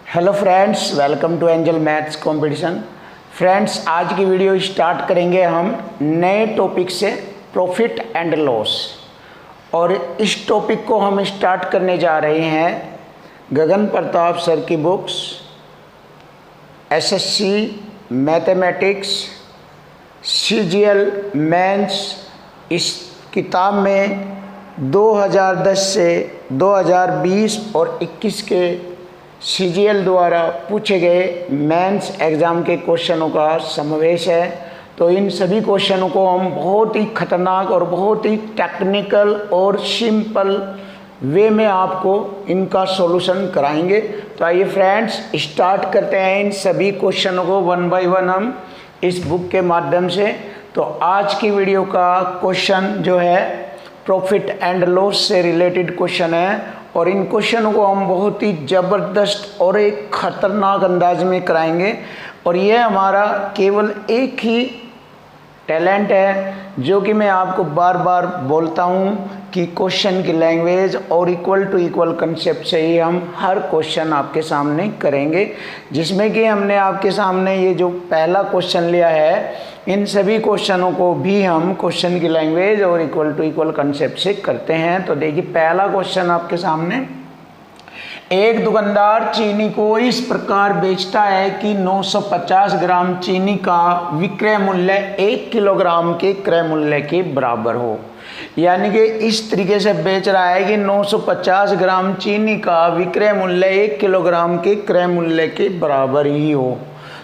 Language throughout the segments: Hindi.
Hello friends, welcome to angel maths competition. Friends, आज की वीडियो स्टार्ट करेंगे हम नए टॉपिक से, प्रॉफिट एंड लॉस। और इस टॉपिक को हम स्टार्ट करने जा रहे हैं गगन प्रताप सर की books SSC mathematics CGL mains. इस किताब में 2010 से 2020 और 21 के सीजीएल द्वारा पूछे गए मेंस एग्ज़ाम के क्वेश्चनों का समावेश है। तो इन सभी क्वेश्चनों को हम बहुत ही खतरनाक और बहुत ही टेक्निकल और सिंपल वे में आपको इनका सॉल्यूशन कराएंगे। तो आइए फ्रेंड्स, स्टार्ट करते हैं इन सभी क्वेश्चनों को वन बाय वन हम इस बुक के माध्यम से। तो आज की वीडियो का क्वेश्चन जो है प्रॉफिट एंड लॉस से रिलेटेड क्वेश्चन है, और इन क्वेश्चनों को हम बहुत ही ज़बरदस्त और एक ख़तरनाक अंदाज में कराएंगे। और ये हमारा केवल एक ही टैलेंट है जो कि मैं आपको बार बार बोलता हूँ कि क्वेश्चन की लैंग्वेज और इक्वल टू इक्वल कंसेप्ट से ही हम हर क्वेश्चन आपके सामने करेंगे। जिसमें कि हमने आपके सामने ये जो पहला क्वेश्चन लिया है, इन सभी क्वेश्चनों को भी हम क्वेश्चन की लैंग्वेज और इक्वल टू इक्वल कंसेप्ट से करते हैं। तो देखिए, पहला क्वेश्चन आपके सामने, एक दुकानदार चीनी को इस प्रकार बेचता है कि 950 ग्राम चीनी का विक्रय मूल्य 1 किलोग्राम के क्रय मूल्य के बराबर हो। यानी कि इस तरीके से बेच रहा है कि 950 ग्राम चीनी का विक्रय मूल्य 1 किलोग्राम के क्रय मूल्य के बराबर ही हो।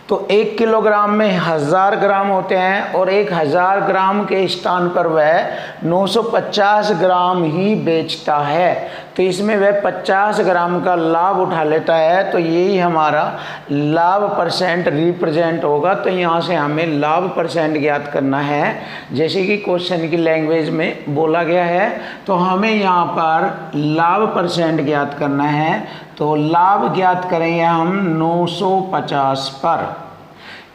तो 1 किलोग्राम में 1000 ग्राम होते हैं और 1000 ग्राम के स्थान पर वह 950 ग्राम ही बेचता है। तो इसमें वह 50 ग्राम का लाभ उठा लेता है। तो यही हमारा लाभ परसेंट रिप्रेजेंट होगा। तो यहाँ से हमें लाभ परसेंट ज्ञात करना है, जैसे कि क्वेश्चन की लैंग्वेज में बोला गया है। तो हमें यहाँ पर लाभ परसेंट ज्ञात करना है। तो लाभ ज्ञात करेंगे हम 950 पर,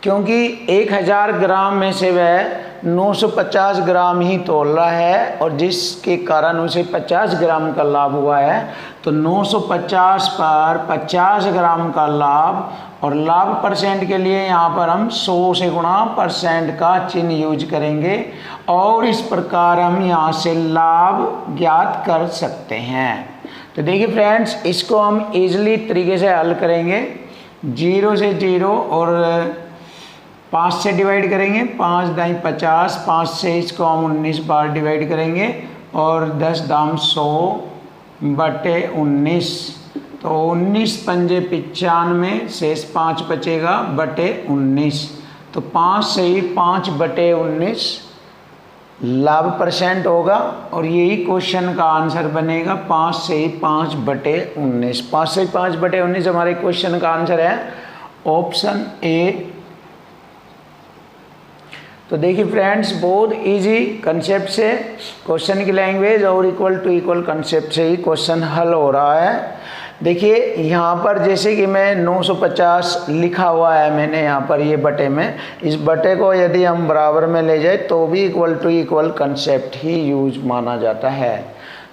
क्योंकि 1000 ग्राम में से वह 950 ग्राम ही तोल रहा है और जिसके कारण उसे 50 ग्राम का लाभ हुआ है। तो 950 पर 50 ग्राम का लाभ, और लाभ परसेंट के लिए यहाँ पर हम 100 से गुणा परसेंट का चिन्ह यूज करेंगे और इस प्रकार हम यहाँ से लाभ ज्ञात कर सकते हैं। तो देखिए फ्रेंड्स, इसको हम इजीली तरीके से हल करेंगे। 0 से 0 और 5 से डिवाइड करेंगे, 5 दाई 50, 5 से इसको हम 19 बार डिवाइड करेंगे और 10 दाम 100 बटे 19। तो 19 पंजे 95, शेष 5 बचेगा बटे 19। तो 5 से ही 5 बटे 19 लाभ परसेंट होगा और यही क्वेश्चन का आंसर बनेगा। 5 से ही 5 बटे 19, 5 से 5 बटे 19 हमारे क्वेश्चन का आंसर है ऑप्शन ए। तो देखिए फ्रेंड्स, बहुत इजी कंसेप्ट से क्वेश्चन की लैंग्वेज और इक्वल टू इक्वल कंसेप्ट से ही क्वेश्चन हल हो रहा है। देखिए यहाँ पर जैसे कि मैं 950 लिखा हुआ है मैंने यहाँ पर ये बटे में, इस बटे को यदि हम बराबर में ले जाए तो भी इक्वल टू इक्वल कंसेप्ट ही यूज माना जाता है।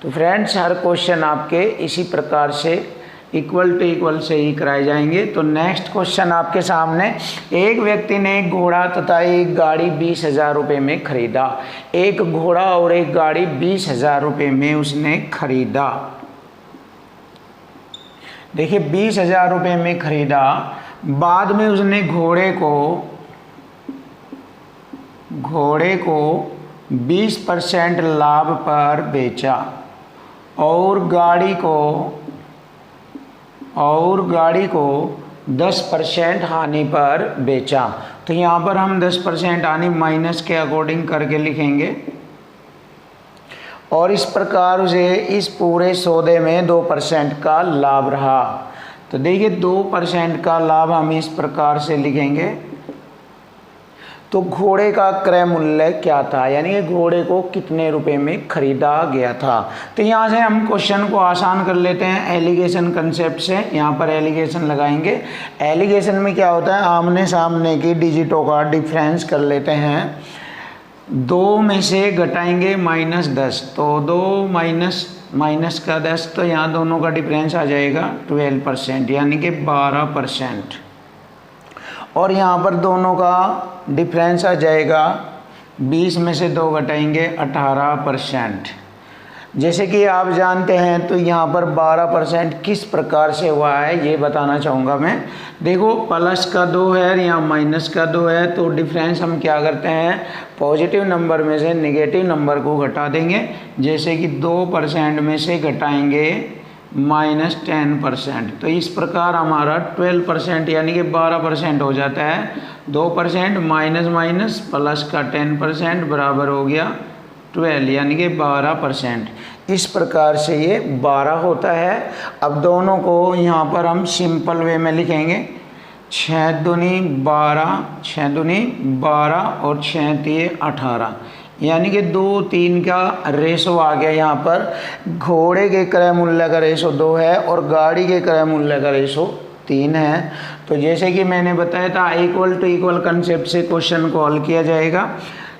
तो फ्रेंड्स, हर क्वेश्चन आपके इसी प्रकार से इक्वल टू इक्वल से ही कराए जाएंगे। तो नेक्स्ट क्वेश्चन आपके सामने, एक व्यक्ति ने एक घोड़ा तथा एक गाड़ी 20,000 रुपये में खरीदा। एक घोड़ा और एक गाड़ी 20,000 रुपये में उसने खरीदा। देखिए 20,000 रुपये में खरीदा, बाद में उसने घोड़े को 20% लाभ पर बेचा और गाड़ी को 10% हानि पर बेचा। तो यहाँ पर हम 10% हानि माइनस के अकॉर्डिंग करके लिखेंगे और इस प्रकार उसे इस पूरे सौदे में 2% का लाभ रहा। तो देखिए 2% का लाभ हम इस प्रकार से लिखेंगे। तो घोड़े का क्रय मूल्य क्या था, यानी कि घोड़े को कितने रुपए में खरीदा गया था। तो यहाँ से हम क्वेश्चन को आसान कर लेते हैं एलिगेशन कंसेप्ट से। यहाँ पर एलिगेशन लगाएंगे। एलिगेशन में क्या होता है, आमने सामने की डिजिटों का डिफरेंस कर लेते हैं। 2 में से घटाएंगे -10, तो 2 - माइनस का 10, तो यहाँ दोनों का डिफरेंस आ जाएगा 12%, यानी कि 12%। और यहाँ पर दोनों का डिफरेंस आ जाएगा 20 में से 2 घटाएंगे 18%। जैसे कि आप जानते हैं, तो यहाँ पर 12% किस प्रकार से हुआ है ये बताना चाहूँगा मैं। देखो, प्लस का 2 है और यहाँ माइनस का 2 है, तो डिफरेंस हम क्या करते हैं, पॉजिटिव नंबर में से नेगेटिव नंबर को घटा देंगे। जैसे कि 2% में से घटाएंगे -10%, तो इस प्रकार हमारा 12% यानी कि 12% हो जाता है। 2% माइनस माइनस प्लस का 10% बराबर हो गया 12, यानी कि 12%। इस प्रकार से ये 12 होता है। अब दोनों को यहाँ पर हम सिंपल वे में लिखेंगे, 6 दूनी 12, 6 दूनी 12 और 6 तिये 18, यानी कि 2 3 का रेशो आ गया। यहाँ पर घोड़े के क्रय मूल्य का रेशो 2 है और गाड़ी के क्रय मूल्य का रेशो 3 है। तो जैसे कि मैंने बताया था, इक्वल टू इक्वल कंसेप्ट से क्वेश्चन को हल किया जाएगा।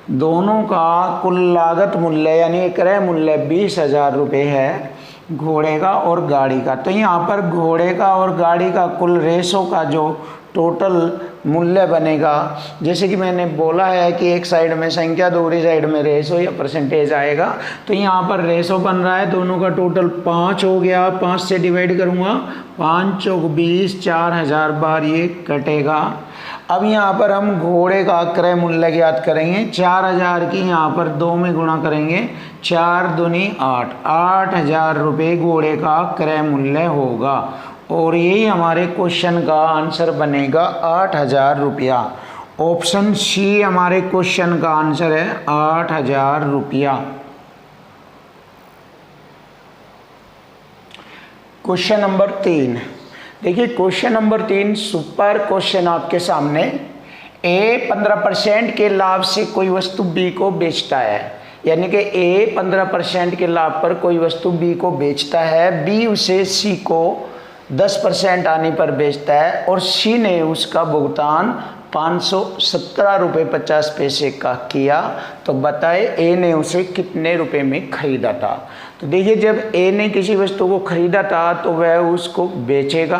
दोनों का कुल लागत मूल्य यानी क्रय मूल्य 20,000 रुपये है, घोड़े का और गाड़ी का। तो यहाँ पर घोड़े का और गाड़ी का कुल रेशो का जो टोटल मूल्य बनेगा, जैसे कि मैंने बोला है कि एक साइड में संख्या, दूसरी साइड में रेशो या परसेंटेज आएगा। तो यहाँ पर रेशो बन रहा है, दोनों का टोटल 5 हो गया। 5 से डिवाइड करूँगा, 5 चौक 20, 4,000 बार ये कटेगा। अब यहाँ पर हम घोड़े का क्रय मूल्य ज्ञात करेंगे। 4,000 की यहाँ पर 2 में गुणा करेंगे, 4 दूनी 8, 8,000 रुपये घोड़े का क्रय मूल्य होगा। और यही हमारे क्वेश्चन का आंसर बनेगा 8,000 रुपया। ऑप्शन सी हमारे क्वेश्चन का आंसर है 8,000 रुपया। क्वेश्चन नंबर 3 देखिए, क्वेश्चन नंबर 3 सुपर क्वेश्चन आपके सामने। ए 15% के लाभ से कोई वस्तु बी को बेचता है, यानी कि ए 15% के लाभ पर कोई वस्तु बी को बेचता है, बी उसे सी को 10% आने पर बेचता है और सी ने उसका भुगतान 517 रुपये 50 पैसे का किया। तो बताए ए ने उसे कितने रुपए में खरीदा था। तो देखिए, जब ए ने किसी वस्तु को खरीदा था तो वह उसको बेचेगा,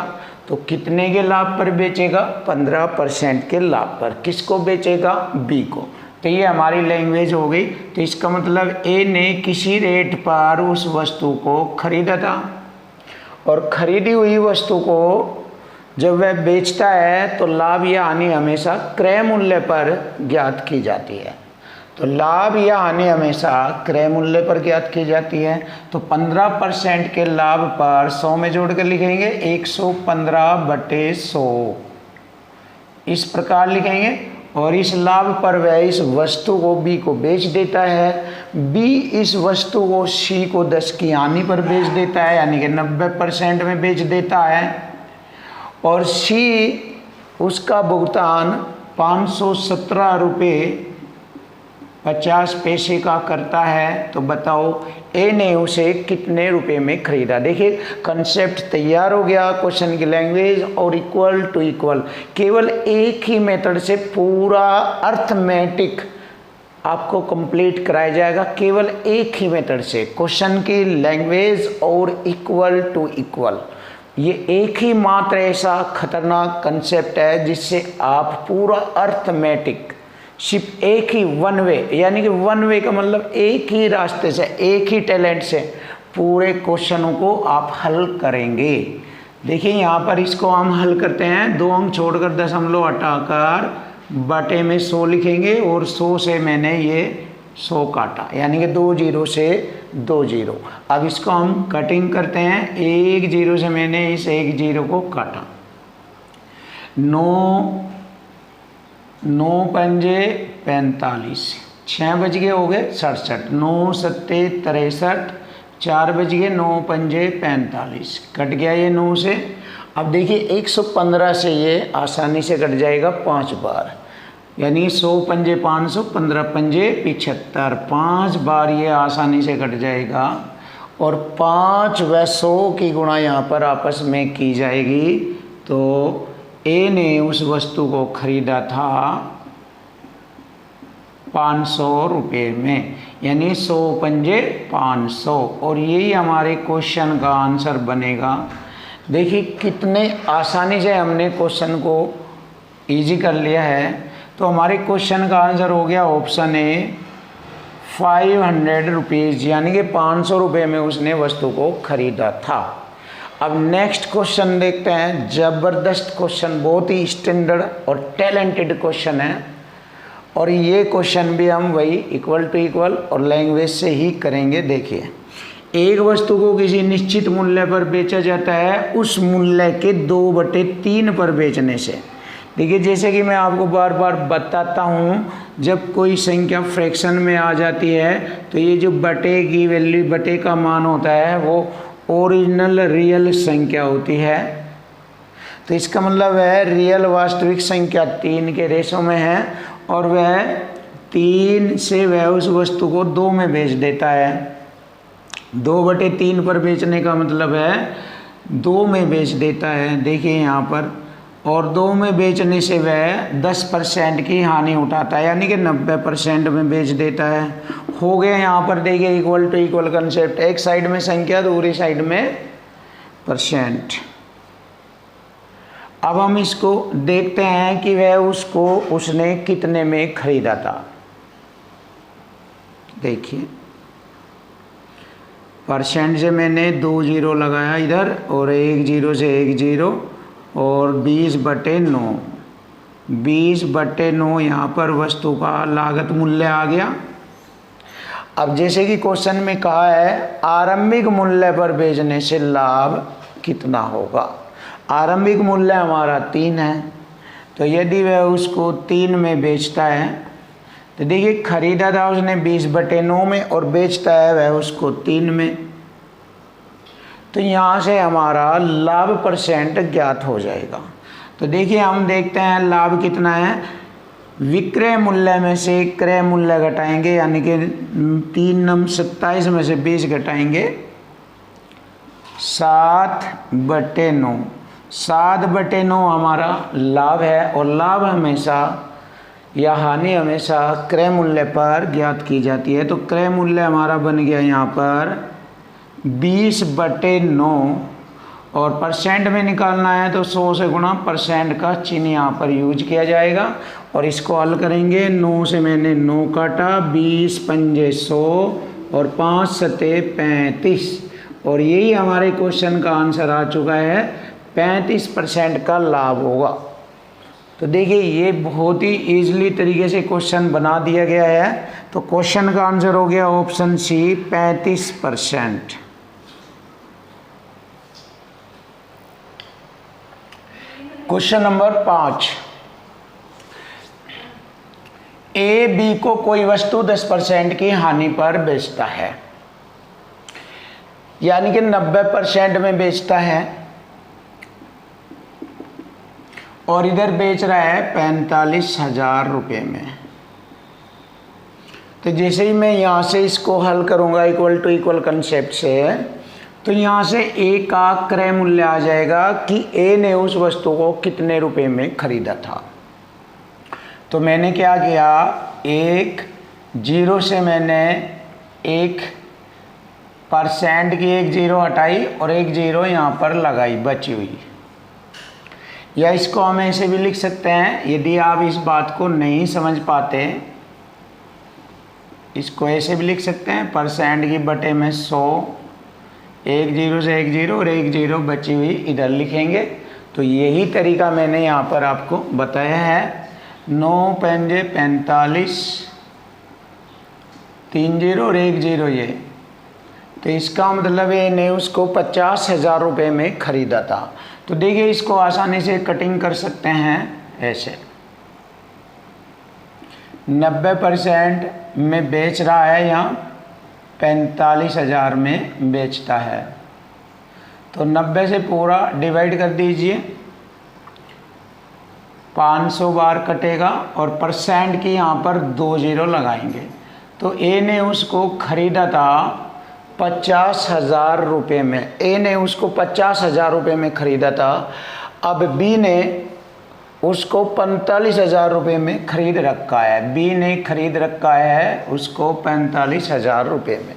तो कितने के लाभ पर बेचेगा, 15% के लाभ पर। किसको बेचेगा, बी को। तो ये हमारी लैंग्वेज हो गई। तो इसका मतलब ए ने किसी रेट पर उस वस्तु को खरीदा था और खरीदी हुई वस्तु को जब वह बेचता है तो लाभ या हानि हमेशा क्रय मूल्य पर ज्ञात की जाती है। तो लाभ या हानि हमेशा क्रय मूल्य पर ज्ञात की जाती है। तो 15% के लाभ पर 100 में जोड़ कर लिखेंगे 115/100, इस प्रकार लिखेंगे। और इस लाभ पर वह इस वस्तु को बी को बेच देता है, बी इस वस्तु को सी को 10 की हानि पर बेच देता है, यानी कि 90% में बेच देता है। और सी उसका भुगतान 517 रुपये 50 पैसे का करता है। तो बताओ ए ने उसे कितने रुपए में खरीदा। देखिए, कंसेप्ट तैयार हो गया, क्वेश्चन की लैंग्वेज और इक्वल टू इक्वल। केवल एक ही मेथड से पूरा अर्थमेटिक आपको कंप्लीट कराया जाएगा, केवल एक ही मेथड से। क्वेश्चन की लैंग्वेज और इक्वल टू इक्वल, ये एक ही मात्र ऐसा खतरनाक कंसेप्ट है जिससे आप पूरा अर्थमेटिक सिर्फ एक ही वन वे, यानी कि वन वे का मतलब एक ही रास्ते से, एक ही टैलेंट से पूरे क्वेश्चनों को आप हल करेंगे। देखिए, यहाँ पर इसको हम हल करते हैं, 2 अंक छोड़कर दशमलव हटाकर बटे में 100 लिखेंगे और 100 से मैंने ये 100 काटा, यानी कि 2 0 से 2 0। अब इसको हम कटिंग करते हैं, 1 0 से मैंने इस 1 0 को काटा। 9 पंजे 45, 6 बज गए हो गए 67, 9 सत्ते 63, 4 बज गए, 9 पंजे 45, कट गया ये 9 से। अब देखिए 115 से ये आसानी से कट जाएगा 5 बार, यानी 100 पंजे 500, 15 पंजे 75, 5 बार ये आसानी से कट जाएगा। और 5 व 100 की गुणा यहाँ पर आपस में की जाएगी। तो ए ने उस वस्तु को खरीदा था 500 रुपये में, यानी 100 पंजे 500। और यही हमारे क्वेश्चन का आंसर बनेगा। देखिए कितने आसानी से हमने क्वेश्चन को इजी कर लिया है। तो हमारे क्वेश्चन का आंसर हो गया ऑप्शन ए 500 रुपीज़, यानी कि 500 रुपये में उसने वस्तु को खरीदा था। अब नेक्स्ट क्वेश्चन देखते हैं। ज़बरदस्त क्वेश्चन, बहुत ही स्टैंडर्ड और टैलेंटेड क्वेश्चन है। और ये क्वेश्चन भी हम वही इक्वल टू इक्वल और लैंग्वेज से ही करेंगे। देखिए, एक वस्तु को किसी निश्चित मूल्य पर बेचा जाता है उस मूल्य के 2/3 पर बेचने से। देखिए, जैसे कि मैं आपको बार बार बताता हूँ, जब कोई संख्या फ्रैक्शन में आ जाती है तो ये जो बटे की वैल्यू, बटे का मान होता है, वो ओरिजिनल रियल संख्या होती है। तो इसका मतलब है रियल वास्तविक संख्या 3 के रेशो में है और वह 3 से वह उस वस्तु को 2 में बेच देता है। 2/3 पर बेचने का मतलब है 2 में बेच देता है। देखिए यहाँ पर, और 2 में बेचने से वह 10% की हानि उठाता है, यानी कि 90% में बेच देता है। हो गया यहाँ पर देखिए इक्वल टू इक्वल कंसेप्ट, एक साइड में संख्या, दूसरी साइड में परसेंट। अब हम इसको देखते हैं कि वह उसने कितने में खरीदा था। देखिए, परसेंट से मैंने 2 जीरो लगाया इधर, और 1 जीरो से 1 जीरो, और 20/9, 20/9 यहाँ पर वस्तु का लागत मूल्य आ गया। अब जैसे कि क्वेश्चन में कहा है आरंभिक मूल्य पर बेचने से लाभ कितना होगा। आरंभिक मूल्य हमारा 3 है, तो यदि वह उसको 3 में बेचता है, तो देखिए खरीदा था उसने 20/9 में और बेचता है वह उसको 3 में, तो यहाँ से हमारा लाभ परसेंट ज्ञात हो जाएगा। तो देखिए हम देखते हैं लाभ कितना है। विक्रय मूल्य में से क्रय मूल्य घटाएंगे, यानी कि 3×27 में से 20 घटाएंगे, 7/9। 7/9 हमारा लाभ है, और लाभ हमेशा या हानि हमेशा क्रय मूल्य पर ज्ञात की जाती है। तो क्रय मूल्य हमारा बन गया यहाँ पर 20/9, और परसेंट में निकालना है तो 100 से गुणा परसेंट का चिन्ह यहाँ पर यूज किया जाएगा। और इसको हल करेंगे, 9 से मैंने 9 काटा, 20 पंजे 100 और 5 सते 35, और यही हमारे क्वेश्चन का आंसर आ चुका है। 35% का लाभ होगा। तो देखिए ये बहुत ही ईजिली तरीके से क्वेश्चन बना दिया गया है। तो क्वेश्चन का आंसर हो गया option C 35%। Question number 5, A B को कोई वस्तु 10% की हानि पर बेचता है, यानी कि 90% में बेचता है, और इधर बेच रहा है 45,000 रुपये में। तो जैसे ही मैं यहाँ से इसको हल करूँगा इक्वल टू इक्वल कंसेप्ट से, तो यहाँ से ए का क्रय मूल्य आ जाएगा कि ए ने उस वस्तु को कितने रुपए में खरीदा था। तो मैंने क्या किया, 1 जीरो से मैंने 1% की 1 जीरो हटाई और 1 जीरो यहाँ पर लगाई बची हुई। या इसको हम ऐसे भी लिख सकते हैं, यदि आप इस बात को नहीं समझ पाते, इसको ऐसे भी लिख सकते हैं, परसेंट की बटे में 100, 1 जीरो से 1 जीरो और 1 जीरो बची हुई इधर लिखेंगे। तो यही तरीका मैंने यहाँ पर आपको बताया है। 9 पंजे 45, 3 जीरो और 1 जीरो ये, तो इसका मतलब ए ने उसको 50,000 रुपये में खरीदा था। तो देखिए इसको आसानी से कटिंग कर सकते हैं ऐसे, 90% में बेच रहा है, यहाँ 45,000 में बेचता है। तो 90 से पूरा डिवाइड कर दीजिए, 500 बार कटेगा, और परसेंट की यहाँ पर 2 जीरो लगाएंगे। तो ए ने उसको खरीदा था 50,000 रुपये में। ए ने उसको 50,000 रुपये में खरीदा था। अब बी ने उसको 45,000 रुपये में खरीद रखा है। बी ने खरीद रखा है उसको 45,000 रुपये में।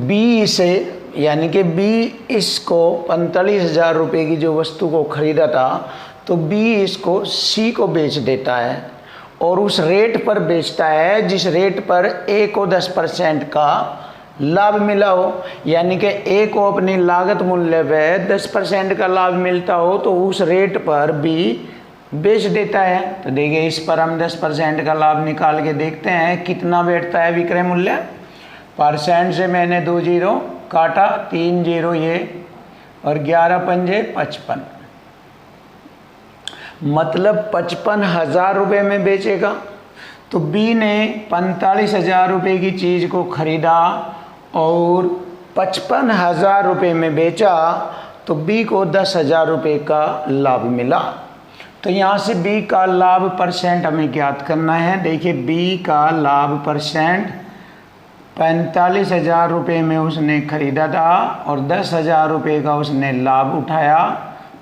बी इसे यानी कि बी इसको 45,000 रुपये की जो वस्तु को खरीदा था, तो बी इसको सी को बेच देता है और उस रेट पर बेचता है जिस रेट पर ए को 10% का लाभ मिला हो, यानी कि ए को अपनी लागत मूल्य पे 10% का लाभ मिलता हो तो उस रेट पर बी बेच देता है। तो देखिए इस पर हम 10% का लाभ निकाल के देखते हैं कितना बैठता है विक्रय मूल्य। परसेंट से मैंने 2 जीरो काटा, 3 जीरो ये और 11 पंजे 55, मतलब 55,000 रुपये में बेचेगा। तो बी ने 45,000 रुपये की चीज़ को खरीदा और 55,000 रुपये में बेचा, तो बी को 10,000 रुपये का लाभ मिला। तो यहाँ से बी का लाभ परसेंट हमें ज्ञात करना है। देखिए बी का लाभ परसेंट 45,000 रुपये में उसने खरीदा था और 10,000 रुपये का उसने लाभ उठाया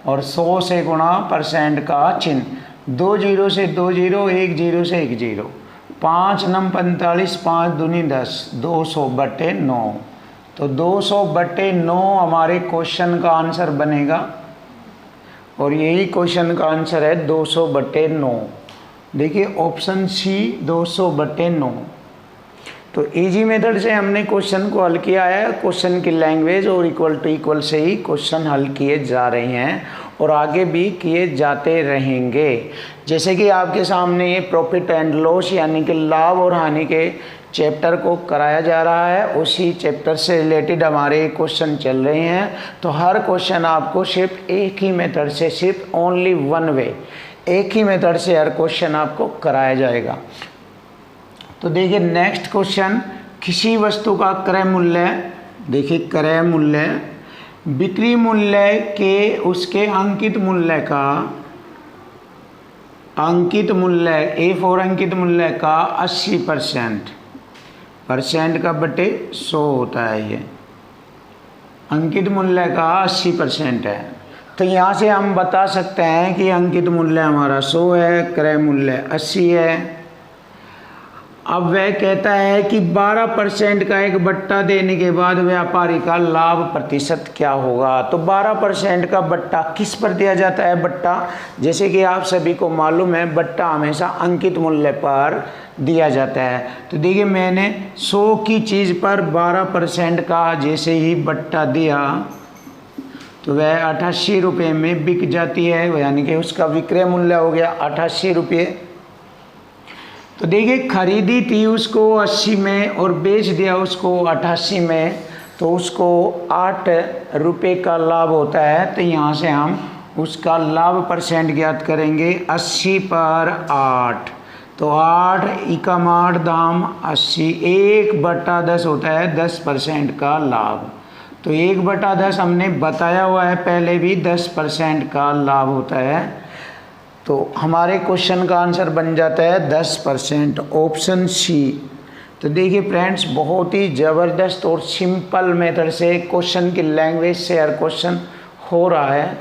और 100 से गुणा परसेंट का चिन्ह, 2 जीरो से 2 जीरो, 1 जीरो से 1 जीरो, 5 नम 45, 5 दूनी 10, 200/9। तो 200/9 हमारे क्वेश्चन का आंसर बनेगा और यही क्वेश्चन का आंसर है 200/9। देखिए ऑप्शन सी 200/9। तो इजी मेथड से हमने क्वेश्चन को हल किया है। क्वेश्चन की लैंग्वेज और इक्वल टू इक्वल से ही क्वेश्चन हल किए जा रहे हैं और आगे भी किए जाते रहेंगे। जैसे कि आपके सामने ये प्रॉफिट एंड लॉस यानी कि लाभ और हानि के चैप्टर को कराया जा रहा है, उसी चैप्टर से रिलेटेड हमारे क्वेश्चन चल रहे हैं। तो हर क्वेश्चन आपको सिर्फ एक ही मेथड से, सिर्फ ओनली वन वे, एक ही मेथड से हर क्वेश्चन आपको कराया जाएगा। तो देखिए नेक्स्ट क्वेश्चन, किसी वस्तु का क्रय मूल्य, देखिए क्रय मूल्य बिक्री मूल्य के उसके अंकित मूल्य का, अंकित मूल्य ए फॉर अंकित मूल्य का 80%, परसेंट का बटे 100 होता है। ये अंकित मूल्य का 80% है। तो यहाँ से हम बता सकते हैं कि अंकित मूल्य हमारा 100 है, क्रय मूल्य 80 है। अब वह कहता है कि 12% का एक बट्टा देने के बाद व्यापारी का लाभ प्रतिशत क्या होगा। तो 12% का बट्टा किस पर दिया जाता है? बट्टा, जैसे कि आप सभी को मालूम है, बट्टा हमेशा अंकित मूल्य पर दिया जाता है। तो देखिए मैंने 100 की चीज़ पर 12% का जैसे ही बट्टा दिया तो वह 88 रुपये में बिक जाती है, यानी कि उसका विक्रय मूल्य हो गया 88 रुपये। तो देखिए खरीदी थी उसको 80 में और बेच दिया उसको 88 में, तो उसको 8 रुपये का लाभ होता है। तो यहाँ से हम उसका लाभ परसेंट ज्ञात करेंगे। 80 पर 8, तो 8 एकम 8 दाम 80, 1/10 होता है 10% का लाभ। तो 1/10 हमने बताया हुआ है पहले भी, 10% का लाभ होता है। तो हमारे क्वेश्चन का आंसर बन जाता है 10%, ऑप्शन सी। तो देखिए फ्रेंड्स, बहुत ही ज़बरदस्त और सिंपल मेथड से क्वेश्चन की लैंग्वेज से हर क्वेश्चन हो रहा है।